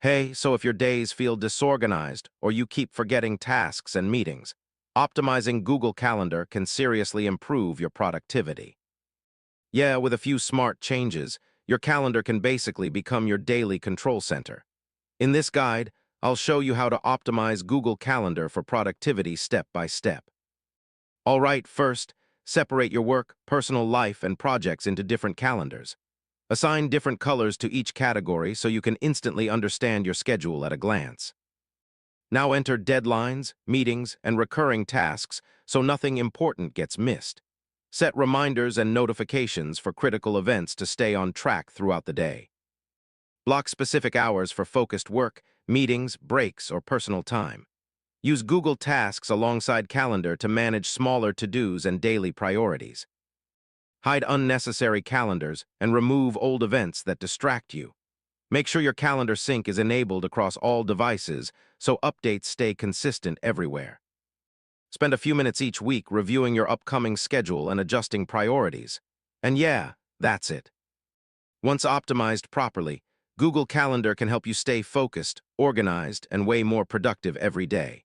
Hey, so if your days feel disorganized or you keep forgetting tasks and meetings, optimizing Google Calendar can seriously improve your productivity. Yeah, with a few smart changes, your calendar can basically become your daily control center. In this guide, I'll show you how to optimize Google Calendar for productivity step by step. All right, first, separate your work, personal life, and projects into different calendars. Assign different colors to each category so you can instantly understand your schedule at a glance. Now enter deadlines, meetings, and recurring tasks so nothing important gets missed. Set reminders and notifications for critical events to stay on track throughout the day. Block specific hours for focused work, meetings, breaks, or personal time. Use Google Tasks alongside Calendar to manage smaller to-dos and daily priorities. Hide unnecessary calendars and remove old events that distract you. Make sure your calendar sync is enabled across all devices so updates stay consistent everywhere. Spend a few minutes each week reviewing your upcoming schedule and adjusting priorities. And yeah, that's it. Once optimized properly, Google Calendar can help you stay focused, organized, and way more productive every day.